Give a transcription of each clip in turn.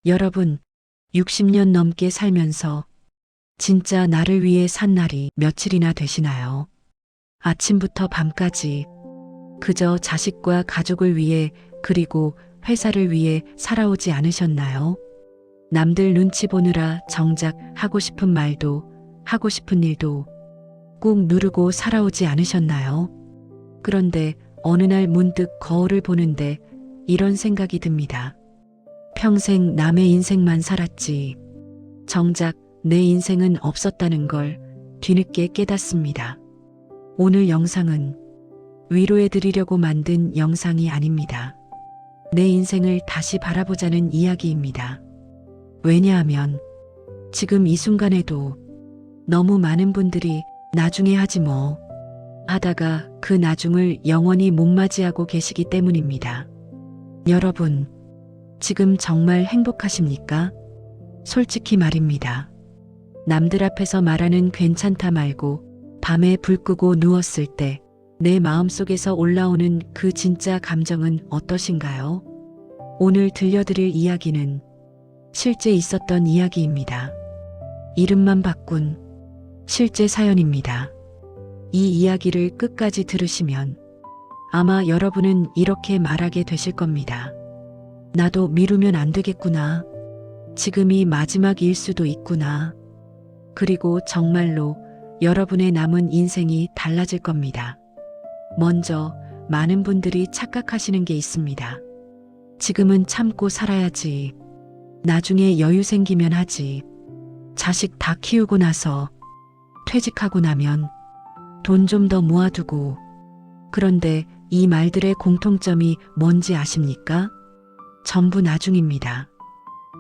여러분, 60년 넘게 살면서 진짜 나를 위해 산 날이 며칠이나 되시나요? 아침부터 밤까지 그저 자식과 가족을 위해 그리고 회사를 위해 살아오지 않으셨나요? 남들 눈치 보느라 정작 하고 싶은 말도 하고 싶은 일도 꾹 누르고 살아오지 않으셨나요? 그런데 어느 날 문득 거울을 보는데 이런 생각이 듭니다. 평생 남의 인생만 살았지. 정작 내 인생은 없었다는 걸 뒤늦게 깨닫습니다. 오늘 영상은 위로해 드리려고 만든 영상이 아닙니다. 내 인생을 다시 바라보자는 이야기입니다. 왜냐하면 지금 이 순간에도 너무 많은 분들이 나중에 하지 뭐 하다가 그 나중을 영원히 못 맞이하고 계시기 때문입니다. 여러분, 지금 정말 행복하십니까? 솔직히 말입니다. 남들 앞에서 말하는 괜찮다 말고 밤에 불 끄고 누웠을 때 내 마음속에서 올라오는 그 진짜 감정은 어떠신가요? 오늘 들려드릴 이야기는 실제 있었던 이야기입니다. 이름만 바꾼 실제 사연입니다. 이 이야기를 끝까지 들으시면 아마 여러분은 이렇게 말하게 되실 겁니다. 나도 미루면 안 되겠구나. 지금이 마지막일 수도 있구나. 그리고 정말로 여러분의 남은 인생이 달라질 겁니다. 먼저 많은 분들이 착각하시는 게 있습니다. 지금은 참고 살아야지. 나중에 여유 생기면 하지. 자식 다 키우고 나서 퇴직하고 나면 돈 좀 더 모아두고. 그런데 이 말들의 공통점이 뭔지 아십니까? 전부 나중입니다.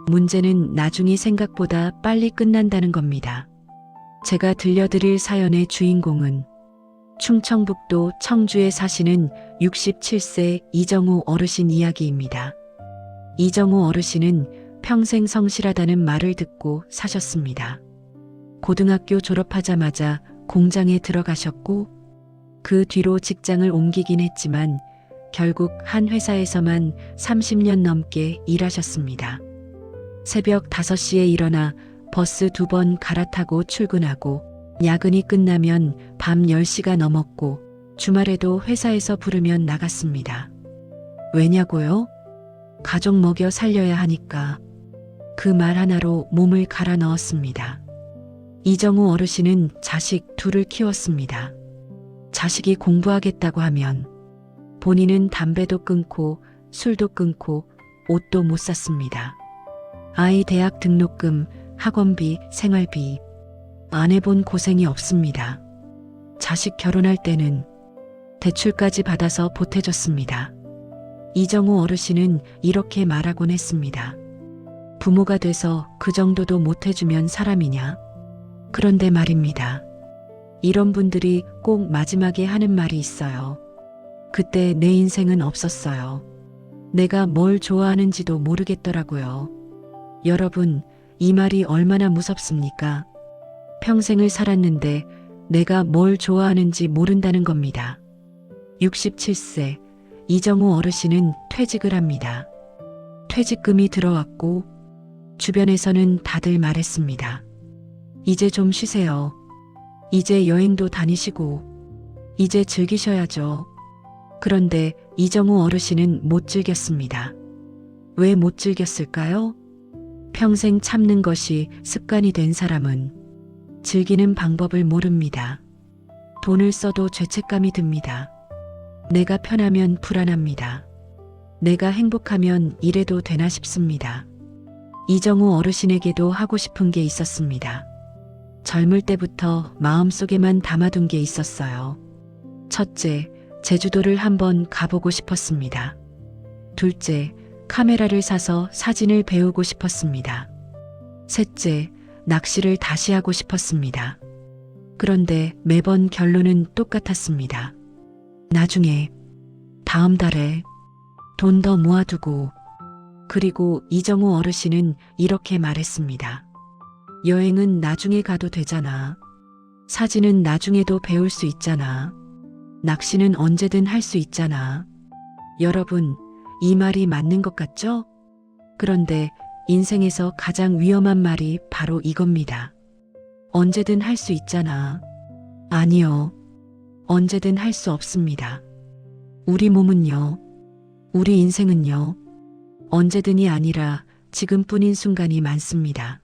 문제는 나중이 생각보다 빨리 끝난다는 겁니다. 제가 들려드릴 사연의 주인공은 충청북도 청주에 사시는 67세 이정우 어르신 이야기입니다. 이정우 어르신은 평생 성실하다는 말을 듣고 사셨습니다. 고등학교 졸업하자마자 공장에 들어가셨고 그 뒤로 직장을 옮기긴 했지만 결국 한 회사에서만 30년 넘게 일하셨습니다. 새벽 5시에 일어나 버스 2번 갈아타고 출근하고 야근이 끝나면 밤 10시가 넘었고 주말에도 회사에서 부르면 나갔습니다. 왜냐고요? 가족 먹여 살려야 하니까. 그 말 하나로 몸을 갈아 넣었습니다. 이정우 어르신은 자식 2을 키웠습니다. 자식이 공부하겠다고 하면 본인은 담배도 끊고 술도 끊고 옷도 못 샀습니다. 아이 대학 등록금, 학원비, 생활비 안 해본 고생이 없습니다. 자식 결혼할 때는 대출까지 받아서 보태줬습니다. 이정우 어르신은 이렇게 말하곤 했습니다. 부모가 돼서 그 정도도 못 해주면 사람이냐? 그런데 말입니다. 이런 분들이 꼭 마지막에 하는 말이 있어요. 그때 내 인생은 없었어요. 내가 뭘 좋아하는지도 모르겠더라고요. 여러분, 이 말이 얼마나 무섭습니까? 평생을 살았는데 내가 뭘 좋아하는지 모른다는 겁니다. 67세 이정우 어르신은 퇴직을 합니다. 퇴직금이 들어왔고 주변에서는 다들 말했습니다. 이제 좀 쉬세요. 이제 여행도 다니시고 이제 즐기셔야죠. 그런데 이정우 어르신은 못 즐겼습니다. 왜 못 즐겼을까요? 평생 참는 것이 습관이 된 사람은 즐기는 방법을 모릅니다. 돈을 써도 죄책감이 듭니다. 내가 편하면 불안합니다. 내가 행복하면 이래도 되나 싶습니다. 이정우 어르신에게도 하고 싶은 게 있었습니다. 젊을 때부터 마음속에만 담아둔 게 있었어요. 첫째, 제주도를 한번 가보고 싶었습니다. 둘째, 카메라를 사서 사진을 배우고 싶었습니다. 셋째, 낚시를 다시 하고 싶었습니다. 그런데 매번 결론은 똑같았습니다. 나중에, 다음 달에 돈 더 모아두고. 그리고 이정우 어르신은 이렇게 말했습니다. 여행은 나중에 가도 되잖아. 사진은 나중에도 배울 수 있잖아. 낚시는 언제든 할 수 있잖아. 여러분, 이 말이 맞는 것 같죠? 그런데 인생에서 가장 위험한 말이 바로 이겁니다. 언제든 할 수 있잖아. 아니요. 언제든 할 수 없습니다. 우리 몸은요. 우리 인생은요. 언제든이 아니라 지금뿐인 순간이 많습니다.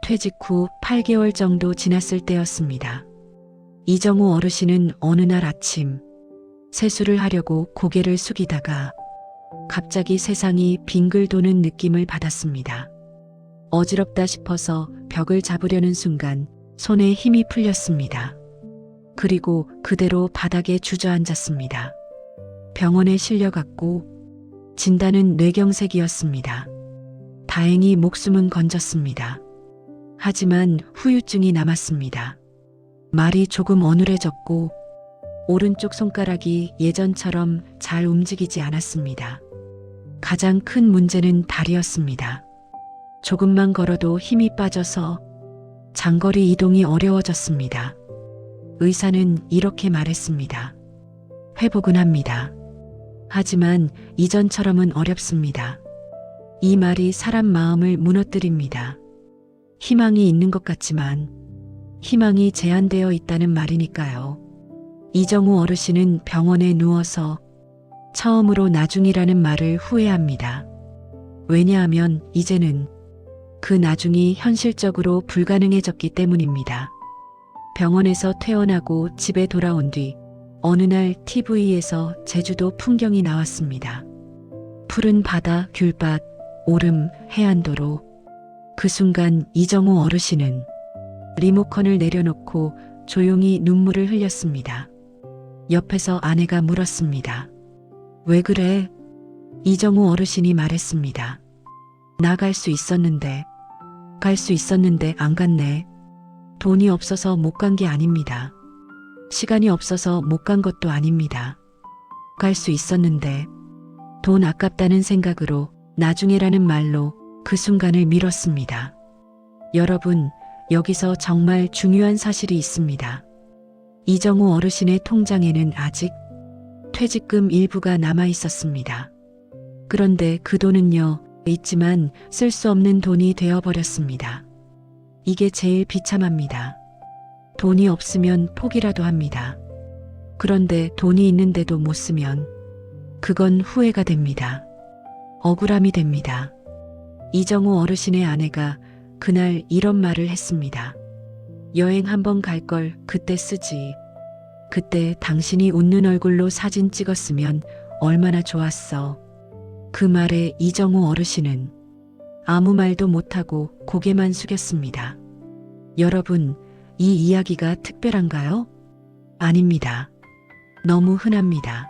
퇴직 후 8개월 정도 지났을 때였습니다. 이정우 어르신은 어느 날 아침 세수를 하려고 고개를 숙이다가 갑자기 세상이 빙글 도는 느낌을 받았습니다. 어지럽다 싶어서 벽을 잡으려는 순간 손에 힘이 풀렸습니다. 그리고 그대로 바닥에 주저앉았습니다. 병원에 실려갔고 진단은 뇌경색이었습니다. 다행히 목숨은 건졌습니다. 하지만 후유증이 남았습니다. 말이 조금 어눌해졌고 오른쪽 손가락이 예전처럼 잘 움직이지 않았습니다. 가장 큰 문제는 다리였습니다. 조금만 걸어도 힘이 빠져서 장거리 이동이 어려워졌습니다. 의사는 이렇게 말했습니다. 회복은 합니다. 하지만 이전처럼은 어렵습니다. 이 말이 사람 마음을 무너뜨립니다. 희망이 있는 것 같지만 희망이 제한되어 있다는 말이니까요. 이정우 어르신은 병원에 누워서 처음으로 나중이라는 말을 후회합니다. 왜냐하면 이제는 그 나중이 현실적으로 불가능해졌기 때문입니다. 병원에서 퇴원하고 집에 돌아온 뒤 어느 날 TV에서 제주도 풍경이 나왔습니다. 푸른 바다, 귤밭, 오름, 해안도로. 그 순간 이정우 어르신은 리모컨을 내려놓고 조용히 눈물을 흘렸습니다. 옆에서 아내가 물었습니다. 왜 그래? 이정우 어르신이 말했습니다. 나 갈 수 있었는데 안 갔네. 돈이 없어서 못 간 게 아닙니다. 시간이 없어서 못 간 것도 아닙니다. 갈 수 있었는데 돈 아깝다는 생각으로 나중에라는 말로 그 순간을 미뤘습니다. 여러분, 여기서 정말 중요한 사실이 있습니다. 이정우 어르신의 통장에는 아직 퇴직금 일부가 남아 있었습니다. 그런데 그 돈은요, 있지만 쓸 수 없는 돈이 되어버렸습니다. 이게 제일 비참합니다. 돈이 없으면 포기라도 합니다. 그런데 돈이 있는데도 못 쓰면 그건 후회가 됩니다. 억울함이 됩니다. 이정우 어르신의 아내가 그날 이런 말을 했습니다. 여행 한번 갈 걸 그때 쓰지. 그때 당신이 웃는 얼굴로 사진 찍었으면 얼마나 좋았어. 그 말에 이정우 어르신은 아무 말도 못하고 고개만 숙였습니다. 여러분, 이 이야기가 특별한가요? 아닙니다. 너무 흔합니다.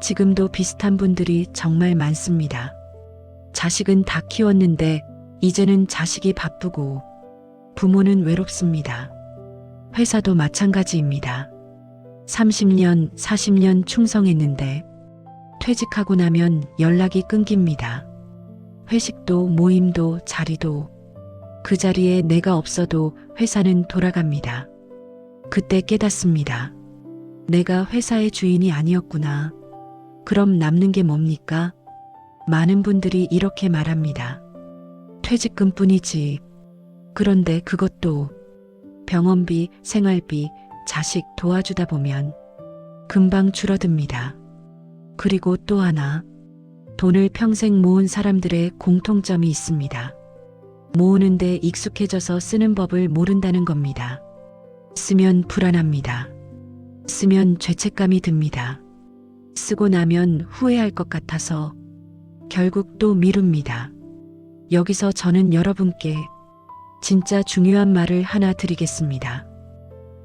지금도 비슷한 분들이 정말 많습니다. 자식은 다 키웠는데 이제는 자식이 바쁘고 부모는 외롭습니다. 회사도 마찬가지입니다. 30년, 40년 충성했는데 퇴직하고 나면 연락이 끊깁니다. 회식도 모임도 자리도 그 자리에 내가 없어도 회사는 돌아갑니다. 그때 깨닫습니다. 내가 회사의 주인이 아니었구나. 그럼 남는 게 뭡니까? 많은 분들이 이렇게 말합니다. 퇴직금뿐이지. 그런데 그것도 병원비, 생활비, 자식 도와주다 보면 금방 줄어듭니다. 그리고 또 하나, 돈을 평생 모은 사람들의 공통점이 있습니다. 모으는데 익숙해져서 쓰는 법을 모른다는 겁니다. 쓰면 불안합니다. 쓰면 죄책감이 듭니다. 쓰고 나면 후회할 것 같아서 결국 또 미룹니다. 여기서 저는 여러분께 진짜 중요한 말을 하나 드리겠습니다.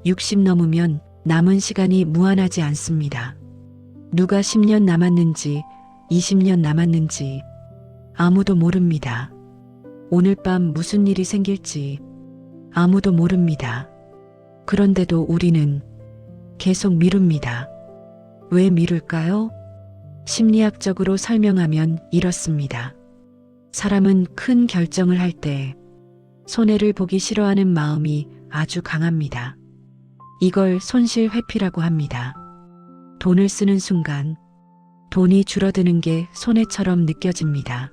60 넘으면 남은 시간이 무한하지 않습니다. 누가 10년 남았는지 20년 남았는지 아무도 모릅니다. 오늘 밤 무슨 일이 생길지 아무도 모릅니다. 그런데도 우리는 계속 미룹니다. 왜 미룰까요? 심리학적으로 설명하면 이렇습니다. 사람은 큰 결정을 할 때 손해를 보기 싫어하는 마음이 아주 강합니다. 이걸 손실 회피라고 합니다. 돈을 쓰는 순간 돈이 줄어드는 게 손해처럼 느껴집니다.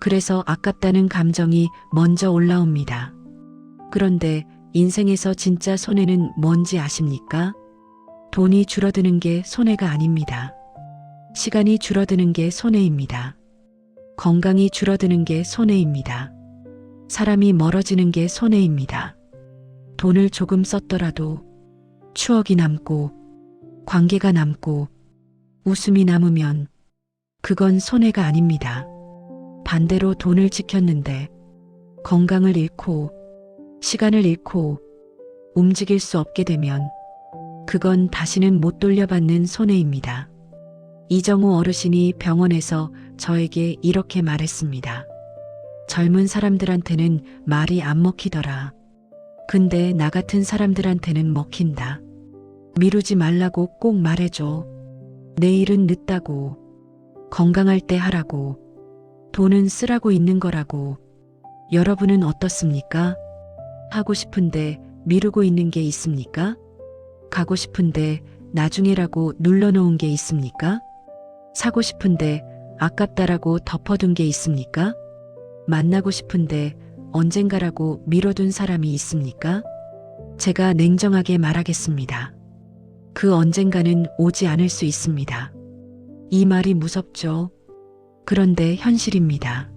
그래서 아깝다는 감정이 먼저 올라옵니다. 그런데 인생에서 진짜 손해는 뭔지 아십니까? 돈이 줄어드는 게 손해가 아닙니다. 시간이 줄어드는 게 손해입니다. 건강이 줄어드는 게 손해입니다. 사람이 멀어지는 게 손해입니다. 돈을 조금 썼더라도 추억이 남고 관계가 남고 웃음이 남으면 그건 손해가 아닙니다. 반대로 돈을 지켰는데 건강을 잃고 시간을 잃고 움직일 수 없게 되면 그건 다시는 못 돌려받는 손해입니다. 이정우 어르신이 병원에서 저에게 이렇게 말했습니다. 젊은 사람들한테는 말이 안 먹히더라. 근데 나 같은 사람들한테는 먹힌다. 미루지 말라고 꼭 말해줘. 내일은 늦다고. 건강할 때 하라고. 돈은 쓰라고 있는 거라고. 여러분은 어떻습니까? 하고 싶은데 미루고 있는 게 있습니까? 가고 싶은데 나중에라고 눌러놓은 게 있습니까? 사고 싶은데 아깝다라고 덮어둔 게 있습니까? 만나고 싶은데 언젠가라고 미뤄둔 사람이 있습니까? 제가 냉정하게 말하겠습니다. 그 언젠가는 오지 않을 수 있습니다. 이 말이 무섭죠? 그런데 현실입니다.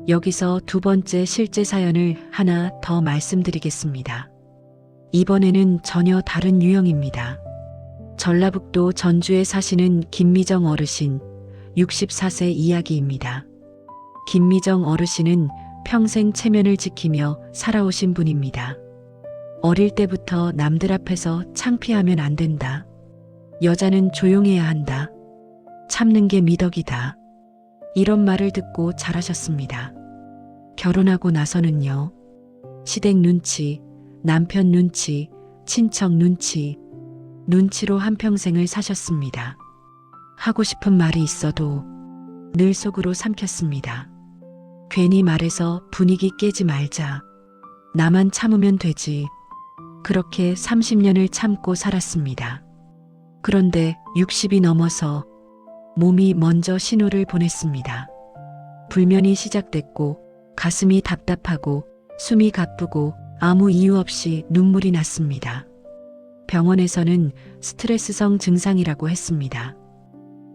여기서 두 번째 실제 사연을 하나 더 말씀드리겠습니다. 이번에는 전혀 다른 유형입니다. 전라북도 전주에 사시는 김미정 어르신 64세 이야기입니다. 김미정 어르신은 평생 체면을 지키며 살아오신 분입니다. 어릴 때부터 남들 앞에서 창피하면 안 된다. 여자는 조용해야 한다. 참는 게 미덕이다. 이런 말을 듣고 자라셨습니다. 결혼하고 나서는요. 시댁 눈치, 남편 눈치, 친척 눈치로 한평생을 사셨습니다. 하고 싶은 말이 있어도 늘 속으로 삼켰습니다. 괜히 말해서 분위기 깨지 말자. 나만 참으면 되지. 그렇게 30년을 참고 살았습니다. 그런데 60이 넘어서 몸이 먼저 신호를 보냈습니다. 불면이 시작됐고 가슴이 답답하고 숨이 가쁘고 아무 이유 없이 눈물이 났습니다. 병원에서는 스트레스성 증상이라고 했습니다.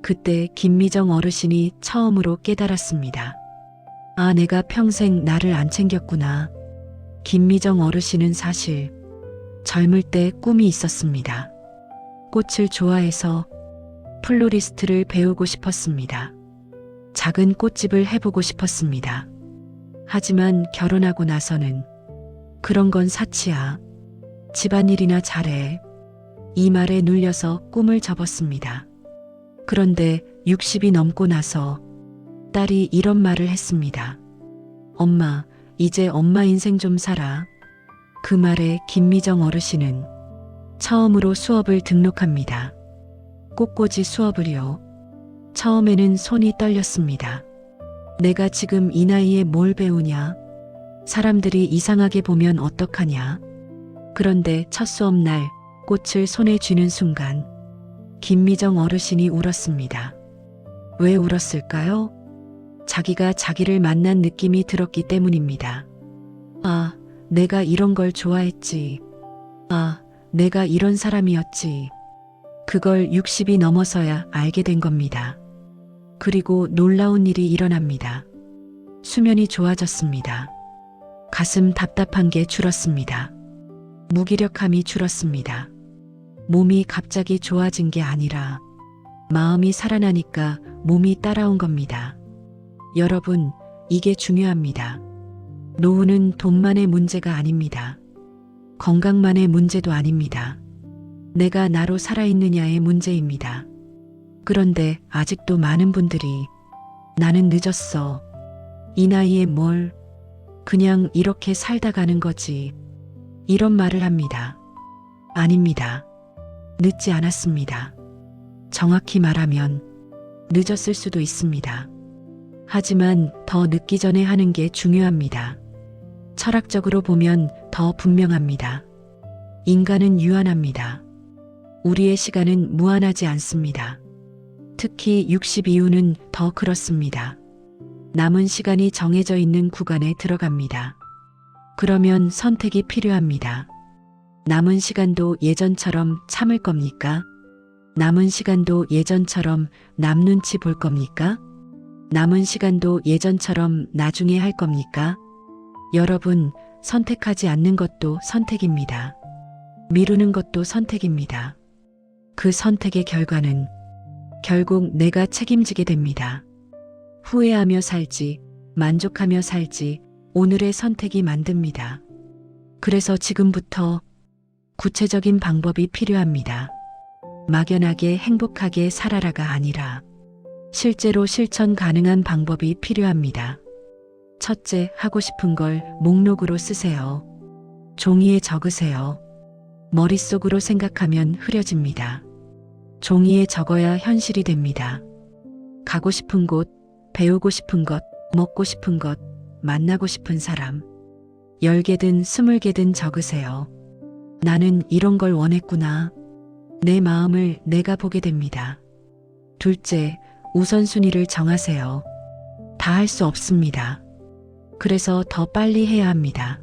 그때 김미정 어르신이 처음으로 깨달았습니다. 아, 내가 평생 나를 안 챙겼구나. 김미정 어르신은 사실 젊을 때 꿈이 있었습니다. 꽃을 좋아해서 플로리스트를 배우고 싶었습니다. 작은 꽃집을 해보고 싶었습니다. 하지만 결혼하고 나서는 그런 건 사치야. 집안일이나 잘해. 이 말에 눌려서 꿈을 접었습니다. 그런데 60이 넘고 나서 딸이 이런 말을 했습니다. 엄마, 이제 엄마 인생 좀 살아. 그 말에 김미정 어르신은 처음으로 수업을 등록합니다. 꽃꽂이 수업을요. 처음에는 손이 떨렸습니다. 내가 지금 이 나이에 뭘 배우냐? 사람들이 이상하게 보면 어떡하냐? 그런데 첫 수업날 꽃을 손에 쥐는 순간 김미정 어르신이 울었습니다. 왜 울었을까요? 자기가 자기를 만난 느낌이 들었기 때문입니다. 아, 내가 이런 걸 좋아했지. 아, 내가 이런 사람이었지. 그걸 60이 넘어서야 알게 된 겁니다. 그리고 놀라운 일이 일어납니다. 수면이 좋아졌습니다. 가슴 답답한 게 줄었습니다. 무기력함이 줄었습니다. 몸이 갑자기 좋아진 게 아니라 마음이 살아나니까 몸이 따라온 겁니다. 여러분, 이게 중요합니다. 노후는 돈만의 문제가 아닙니다. 건강만의 문제도 아닙니다. 내가 나로 살아있느냐의 문제입니다. 그런데 아직도 많은 분들이 나는 늦었어. 이 나이에 뭘, 그냥 이렇게 살다 가는 거지. 이런 말을 합니다. 아닙니다. 늦지 않았습니다. 정확히 말하면 늦었을 수도 있습니다. 하지만 더 늦기 전에 하는 게 중요합니다. 철학적으로 보면 더 분명합니다. 인간은 유한합니다. 우리의 시간은 무한하지 않습니다. 특히 60 이후는 더 그렇습니다. 남은 시간이 정해져 있는 구간에 들어갑니다. 그러면 선택이 필요합니다. 남은 시간도 예전처럼 참을 겁니까? 남은 시간도 예전처럼 남 눈치 볼 겁니까? 남은 시간도 예전처럼 나중에 할 겁니까? 여러분, 선택하지 않는 것도 선택입니다. 미루는 것도 선택입니다. 그 선택의 결과는 결국 내가 책임지게 됩니다. 후회하며 살지, 만족하며 살지, 오늘의 선택이 만듭니다. 그래서 지금부터 구체적인 방법이 필요합니다. 막연하게 행복하게 살아라가 아니라 실제로 실천 가능한 방법이 필요합니다. 첫째, 하고 싶은 걸 목록으로 쓰세요. 종이에 적으세요. 머릿속으로 생각하면 흐려집니다. 종이에 적어야 현실이 됩니다. 가고 싶은 곳, 배우고 싶은 것, 먹고 싶은 것, 만나고 싶은 사람. 10개든 20개든 적으세요. 나는 이런 걸 원했구나. 내 마음을 내가 보게 됩니다. 둘째, 우선순위를 정하세요. 다 할 수 없습니다. 그래서 더 빨리 해야 합니다.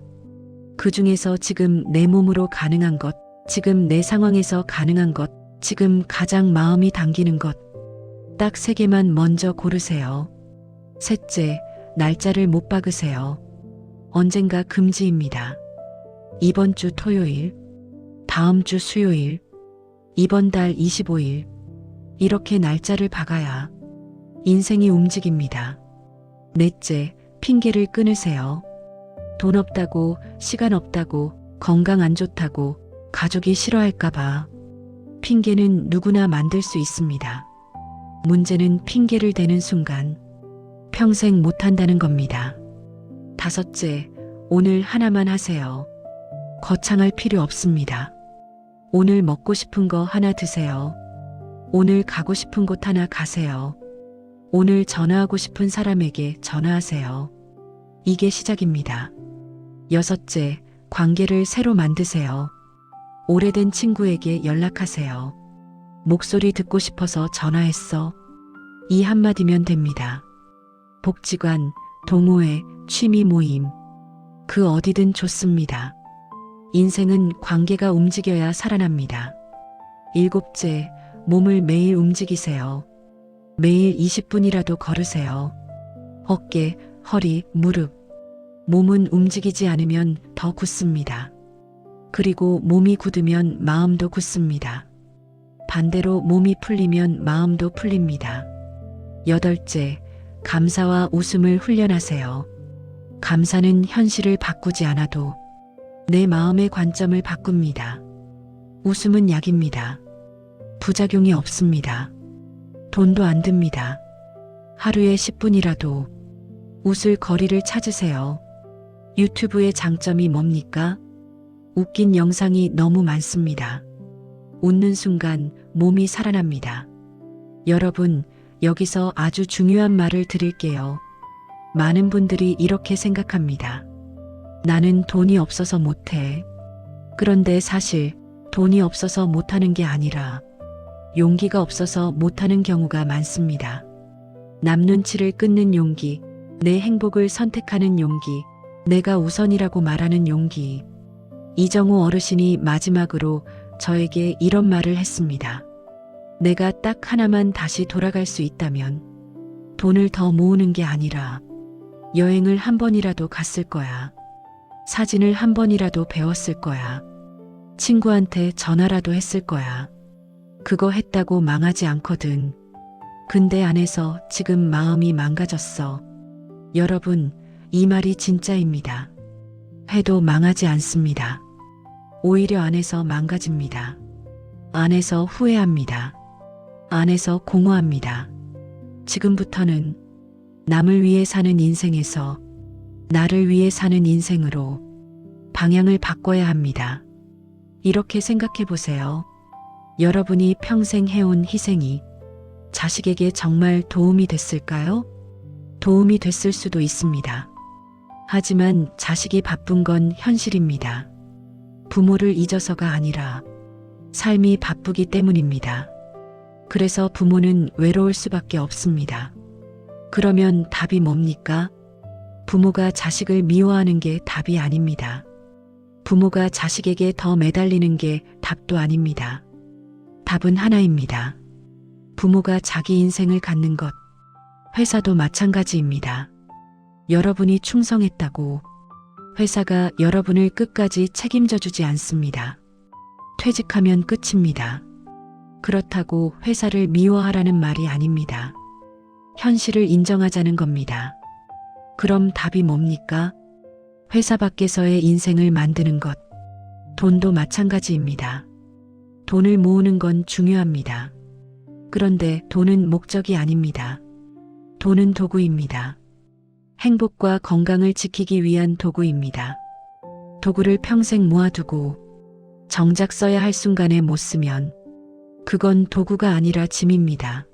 그 중에서 지금 내 몸으로 가능한 것, 지금 내 상황에서 가능한 것, 지금 가장 마음이 당기는 것, 딱 3개만 먼저 고르세요. 셋째, 날짜를 못 박으세요. 언젠가 금지입니다. 이번 주 토요일, 다음 주 수요일, 이번 달 25일, 이렇게 날짜를 박아야 인생이 움직입니다. 넷째, 핑계를 끊으세요. 돈 없다고, 시간 없다고, 건강 안 좋다고, 가족이 싫어할까봐. 핑계는 누구나 만들 수 있습니다. 문제는 핑계를 대는 순간 평생 못한다는 겁니다. 다섯째, 오늘 하나만 하세요. 거창할 필요 없습니다. 오늘 먹고 싶은 거 하나 드세요. 오늘 가고 싶은 곳 하나 가세요. 오늘 전화하고 싶은 사람에게 전화하세요. 이게 시작입니다. 여섯째, 관계를 새로 만드세요. 오래된 친구에게 연락하세요. 목소리 듣고 싶어서 전화했어. 이 한마디면 됩니다. 복지관, 동호회, 취미 모임. 그 어디든 좋습니다. 인생은 관계가 움직여야 살아납니다. 일곱째, 몸을 매일 움직이세요. 매일 20분이라도 걸으세요. 어깨, 허리, 무릎. 몸은 움직이지 않으면 더 굳습니다. 그리고 몸이 굳으면 마음도 굳습니다. 반대로 몸이 풀리면 마음도 풀립니다. 여덟째, 감사와 웃음을 훈련하세요. 감사는 현실을 바꾸지 않아도 내 마음의 관점을 바꿉니다. 웃음은 약입니다. 부작용이 없습니다. 돈도 안 듭니다. 하루에 10분이라도 웃을 거리를 찾으세요. 유튜브의 장점이 뭡니까? 웃긴 영상이 너무 많습니다. 웃는 순간 몸이 살아납니다. 여러분, 여기서 아주 중요한 말을 드릴게요. 많은 분들이 이렇게 생각합니다. 나는 돈이 없어서 못해. 그런데 사실 돈이 없어서 못하는 게 아니라 용기가 없어서 못하는 경우가 많습니다. 남 눈치를 끊는 용기, 내 행복을 선택하는 용기, 내가 우선이라고 말하는 용기. 이정우 어르신이 마지막으로 저에게 이런 말을 했습니다. 내가 딱 하나만 다시 돌아갈 수 있다면 돈을 더 모으는 게 아니라 여행을 한 번이라도 갔을 거야. 사진을 한 번이라도 배웠을 거야. 친구한테 전화라도 했을 거야. 그거 했다고 망하지 않거든. 근데 안에서 지금 마음이 망가졌어. 여러분, 이 말이 진짜입니다. 해도 망하지 않습니다. 오히려 안에서 망가집니다. 안에서 후회합니다. 안에서 공허합니다. 지금부터는 남을 위해 사는 인생에서 나를 위해 사는 인생으로 방향을 바꿔야 합니다. 이렇게 생각해 보세요. 여러분이 평생 해온 희생이 자식에게 정말 도움이 됐을까요? 도움이 됐을 수도 있습니다. 하지만 자식이 바쁜 건 현실입니다. 부모를 잊어서가 아니라 삶이 바쁘기 때문입니다. 그래서 부모는 외로울 수밖에 없습니다. 그러면 답이 뭡니까? 부모가 자식을 미워하는 게 답이 아닙니다. 부모가 자식에게 더 매달리는 게 답도 아닙니다. 답은 하나입니다. 부모가 자기 인생을 갖는 것, 회사도 마찬가지입니다. 여러분이 충성했다고 회사가 여러분을 끝까지 책임져 주지 않습니다. 퇴직하면 끝입니다. 그렇다고 회사를 미워하라는 말이 아닙니다. 현실을 인정하자는 겁니다. 그럼 답이 뭡니까? 회사 밖에서의 인생을 만드는 것, 돈도 마찬가지입니다. 돈을 모으는 건 중요합니다. 그런데 돈은 목적이 아닙니다. 돈은 도구입니다. 행복과 건강을 지키기 위한 도구입니다. 도구를 평생 모아두고 정작 써야 할 순간에 못 쓰면 그건 도구가 아니라 짐입니다.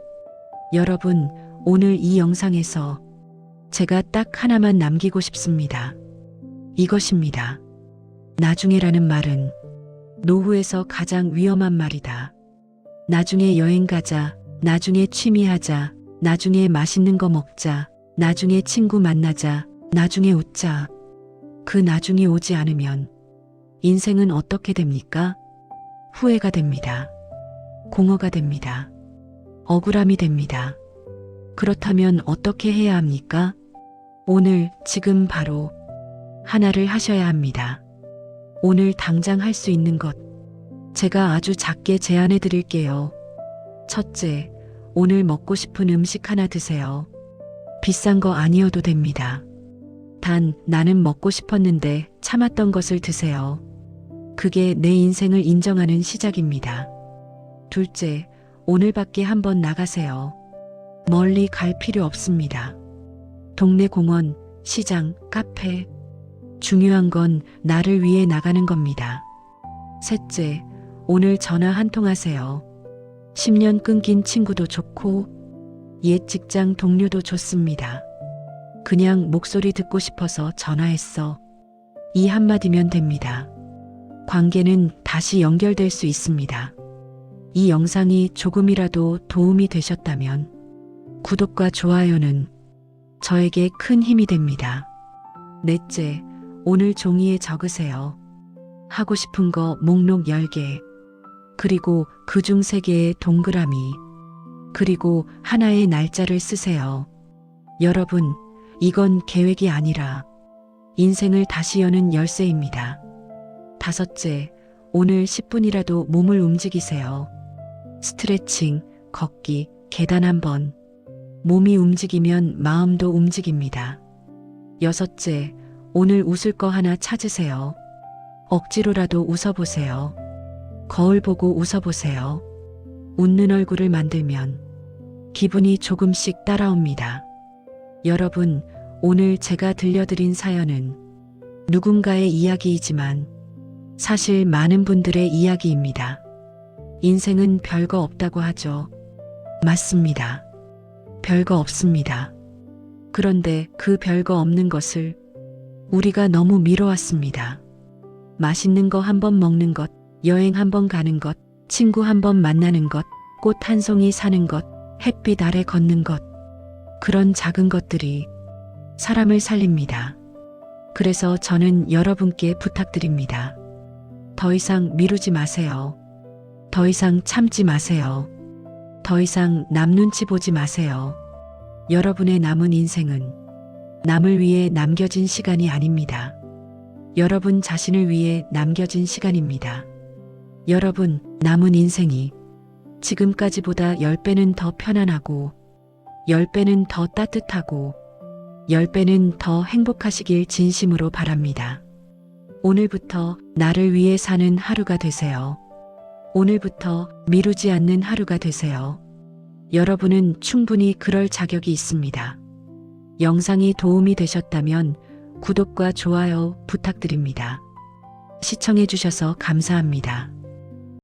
여러분, 오늘 이 영상에서 제가 딱 하나만 남기고 싶습니다. 이것입니다. 나중에라는 말은 노후에서 가장 위험한 말이다. 나중에 여행 가자, 나중에 취미하자, 나중에 맛있는 거 먹자, 나중에 친구 만나자, 나중에 웃자. 그 나중이 오지 않으면 인생은 어떻게 됩니까? 후회가 됩니다. 공허가 됩니다. 억울함이 됩니다. 그렇다면 어떻게 해야 합니까? 오늘, 지금 바로 하나를 하셔야 합니다. 오늘 당장 할 수 있는 것, 제가 아주 작게 제안해 드릴게요. 첫째, 오늘 먹고 싶은 음식 하나 드세요. 비싼 거 아니어도 됩니다. 단, 나는 먹고 싶었는데 참았던 것을 드세요. 그게 내 인생을 인정하는 시작입니다. 둘째, 오늘 밖에 한번 나가세요. 멀리 갈 필요 없습니다. 동네 공원, 시장, 카페. 중요한 건 나를 위해 나가는 겁니다. 셋째, 오늘 전화 한 통 하세요. 10년 끊긴 친구도 좋고 옛 직장 동료도 좋습니다. 그냥 목소리 듣고 싶어서 전화했어. 이 한마디면 됩니다. 관계는 다시 연결될 수 있습니다. 이 영상이 조금이라도 도움이 되셨다면 구독과 좋아요는 저에게 큰 힘이 됩니다. 넷째, 오늘 종이에 적으세요. 하고 싶은 거 목록 10개, 그리고 그중 3개의 동그라미, 그리고 하나의 날짜를 쓰세요. 여러분, 이건 계획이 아니라 인생을 다시 여는 열쇠입니다. 다섯째, 오늘 10분이라도 몸을 움직이세요. 스트레칭, 걷기, 계단 한번. 몸이 움직이면 마음도 움직입니다. 여섯째, 오늘 웃을 거 하나 찾으세요. 억지로라도 웃어보세요. 거울 보고 웃어보세요. 웃는 얼굴을 만들면 기분이 조금씩 따라옵니다. 여러분, 오늘 제가 들려드린 사연은 누군가의 이야기이지만 사실 많은 분들의 이야기입니다. 인생은 별거 없다고 하죠. 맞습니다. 별거 없습니다. 그런데 그 별거 없는 것을 우리가 너무 미뤄왔습니다. 맛있는 거 한 번 먹는 것, 여행 한 번 가는 것, 친구 한 번 만나는 것, 꽃 한 송이 사는 것, 햇빛 아래 걷는 것. 그런 작은 것들이 사람을 살립니다. 그래서 저는 여러분께 부탁드립니다. 더 이상 미루지 마세요. 더 이상 참지 마세요. 더 이상 남 눈치 보지 마세요. 여러분의 남은 인생은 남을 위해 남겨진 시간이 아닙니다. 여러분 자신을 위해 남겨진 시간입니다. 여러분, 남은 인생이 지금까지보다 10배는 더 편안하고 10배는 더 따뜻하고 10배는 더 행복하시길 진심으로 바랍니다. 오늘부터 나를 위해 사는 하루가 되세요. 오늘부터 미루지 않는 하루가 되세요. 여러분은 충분히 그럴 자격이 있습니다. 영상이 도움이 되셨다면 구독과 좋아요 부탁드립니다. 시청해 주셔서 감사합니다.